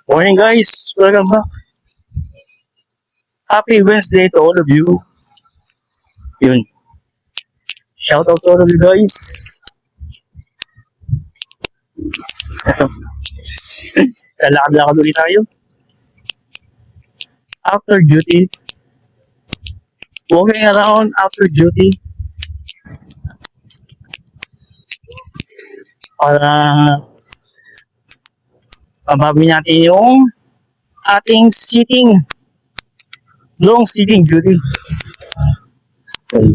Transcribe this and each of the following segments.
Morning guys, welcome back. Happy Wednesday to all of you. Yun, shout out to all of you guys. Lalakad-lakad ulit tayo. After duty, walking around after duty. Para pabawi natin yung ating long sitting duty. Okay.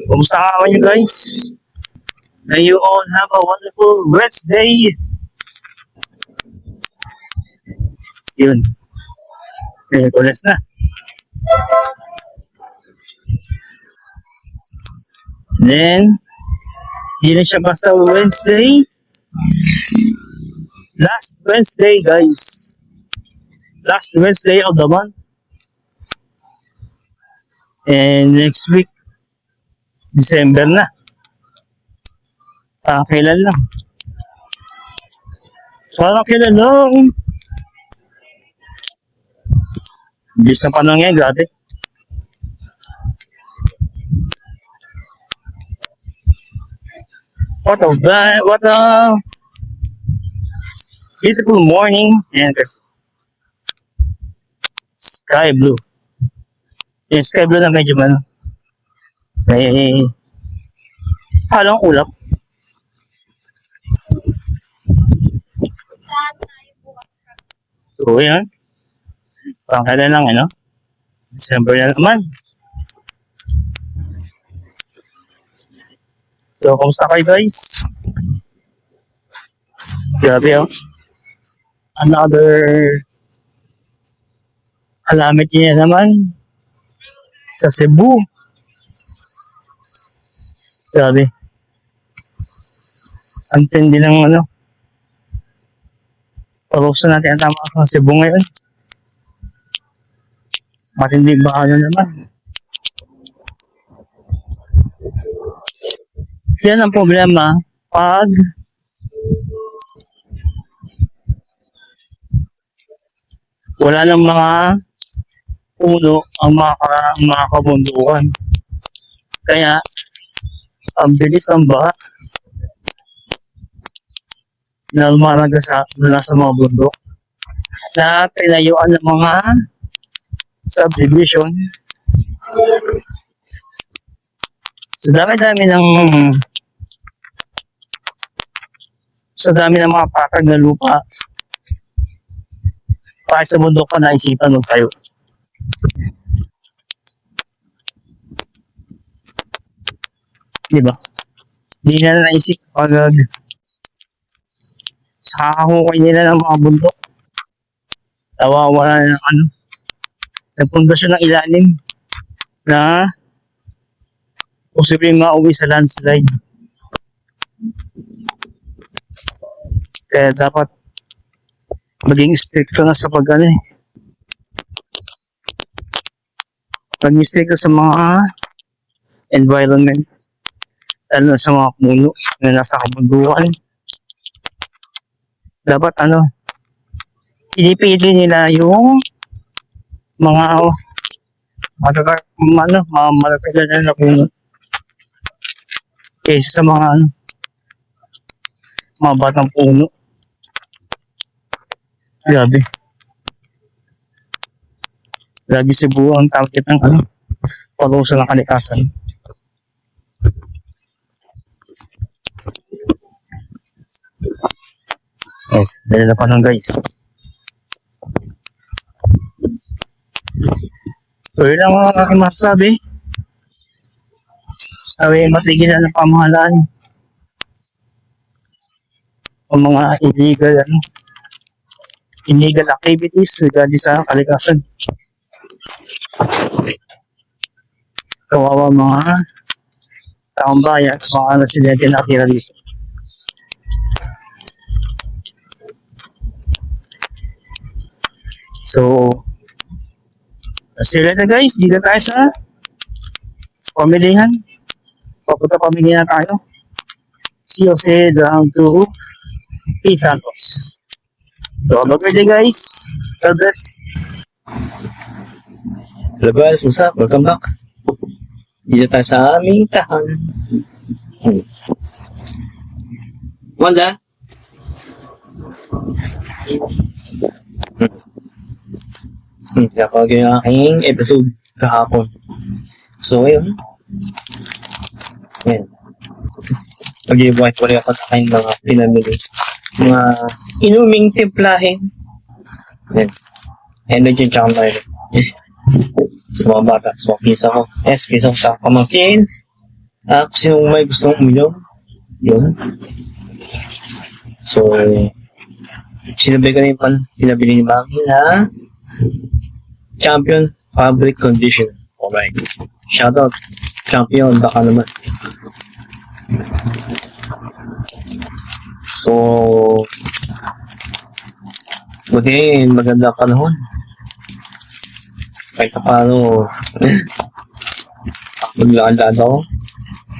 Kumusta ka kayo guys? May you all have a wonderful Wednesday. Yun. Merkules na. Then, hindi na siya basta Wednesday. Last Wednesday, guys. Last Wednesday of the month. And next week, December na. Kailan lang. Kailan lang. Bilis na panahon ngayon, grabe. What a beautiful morning and sky blue. Yung sky blue na medyo may halong ulap. So yan. Pangkailan lang December na naman. So, kumusta kayo guys? Grabe Another calamity niya naman sa Cebu. Grabe. Ang tindi ng parusa natin ang tama sa Cebu ngayon. Matindi ba naman? Yan ang problema pag wala ng mga puno ang mga kabundukan. Kaya, ang bilis ng baha na lumaraga mula sa mga bundok na pinayuan ng mga subdivision. Sa dami ng mga patag na lupa para sa bundok pa naisipan mo tayo. Diba? Hindi na naisip agad sa kakahukay nila ng mga bundok. Nawawala ng nagpundasyon ng ilalim na posibleng mauwi sa landslide. Kaya dapat maging strict ka na sa pag-mistake ka sa mga environment, lalo na sa mga puno na nasa kabundukan. Dapat pinipili nila yung mga malagay na puno kaysa sa mga batang puno. Grabe. Lagi Cebu ang target ng parusa ng kalikasan. Yes, dahil na pa lang guys. So yun lang mga aking masasabi. Sabi, matigilan ng pamahalaan o mga illegal activities regarding sa kalikasan. Kawawa mga taong bayan, mga residente na nakatira dito. So, see you later guys. Dito tayo sa pamilihan. Papunta pamilihan tayo. si Jose down to P. Santos. So, have a great day, guys. God bless. Hello guys, what's up? Welcome back. Dito tayo sa aming tahanan. Wanda? Kapag yung aking episode kahapon. So, ayun. Ayan. Pag-ibuhay ko rin ako sa aking mga pinamili. Mga inuming timplahin. Ayan. Energy tsaka mayroon. Sa mga bata, sa mga pisa ko. Yes, pisa ko sa pamangkin. Kung sinong may gustong uminom. Yun. So, sinabi ko na yung pinabili ni Mami na Champion Fabric Conditioner. Alright. Shoutout. Champion, baka naman. So, buti maganda panahon. Kahit na paano, maglaan-laan ako.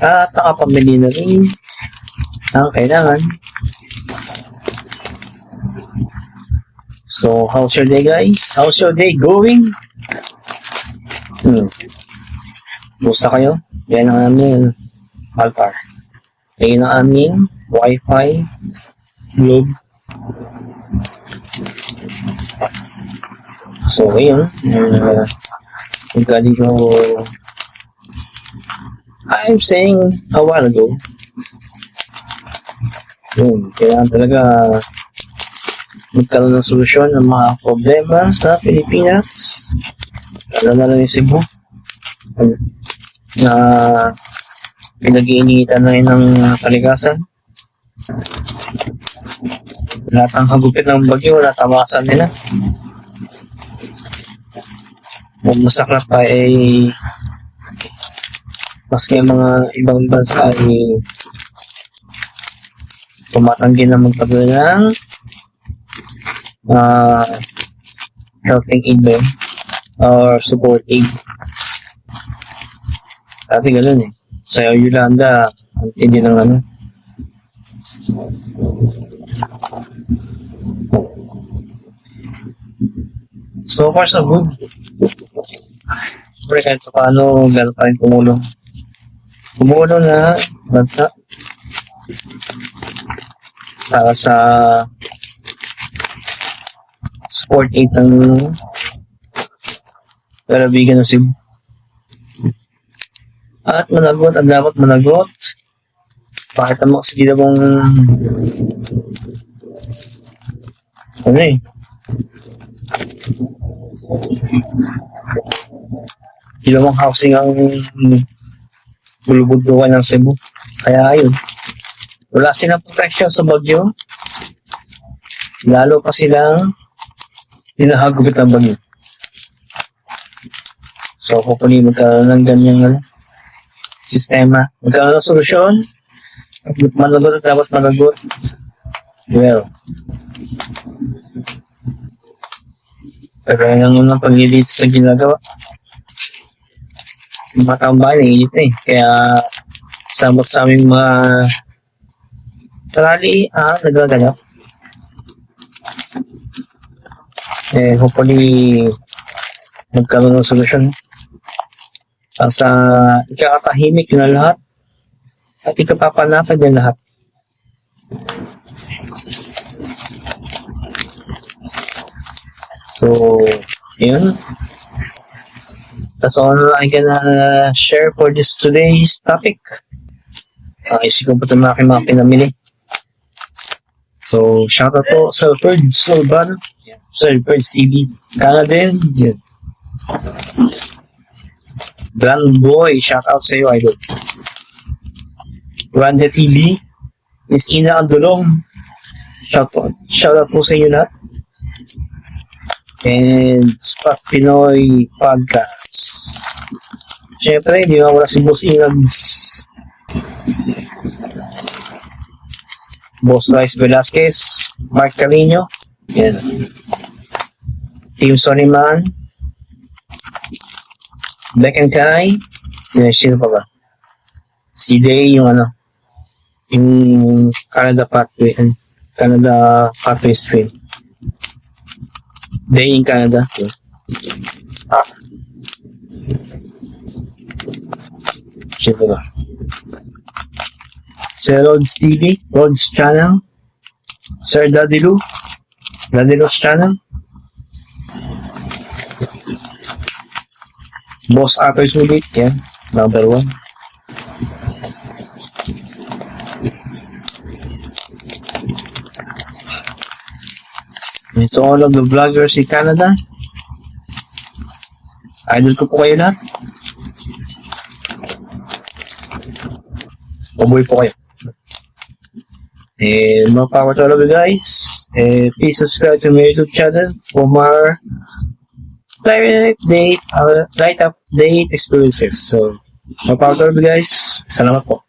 At nakapamili na rin ang kailangan. So, how's your day, guys? How's your day going? Busta kayo? Yan ang aming altar. Yan ang aming Wi-Fi globe. So, ayun. Galing ko I'm saying a while ago, yun, kailangan talaga magkaroon ng solusyon ng mga problema sa Pilipinas, lalo na yung Cebu, na pinag-iinitan na yun ng kalikasan. Lahat ng hagupit ng bagyo, natamasan nila. Kung masaklap pa ay maski ang mga ibang bansa ay tumatanggi na magpagawin ng helping aid ba yun? Or support aid. Dati ganun eh. Sa Yolanda, ang tindi ng ano. So far so good. Siyempre kahit paano gano'n pa rin tumulong. Tumulong na bansa para sa support aid ng kalabigan ng Cebu. At managot, ang dapat managot. Pakita mo kasi mong ano eh. Ilawang housing ang bulubugdukan ng Cebu. Kaya ayun. Wala silang protection sa bagyo. Lalo pa silang hinahagupit ng bagyo. So, hopefully magkaroon ng ganyang sistema. Magkaroon ng solusyon. Managot at dapat managot. Well, kaya ng unang paglilit sa ginagawa. Yung mga taong bahay, naiinit na eh. Kaya, sabot sa aming mga rally, nagagalaw. Hopefully, magkaroon ng solusyon. Sa ikakatahimik na lahat at ikapapanatag na lahat. So, yun. That's all I can share for this today's topic. Isip ko po ito mga pinamili. So, shoutout po sa Birds Urban. Sa Birds TV. Kala din. Yun. Brand Boy, shoutout sa iyo, idol. Randa TV. Miss Ina Andulong. Shoutout po sa inyo lahat. And Spot Pinoy Podcast. Siyempre, di ba wala si Boss Inags. Boss Rice Velasquez, Mark Carino, yan. Team Sonyman, Black and Kai, sino pa ba? Si Day, yung ano, Yung Canada Pathway Stream. Day in Canada. Yeah. Sino ba? Sir Rod's TV, Rod's Channel, Sir Daddy Lou's Channel, Boss Actors Movie, yan, number 1. Ito all of the vloggers in Canada. Idol ko po kayo lahat. Paboy po kayo. And more power to all of you guys. And please subscribe to my YouTube channel for more light update experiences. So, more power to all of you guys. Salamat po.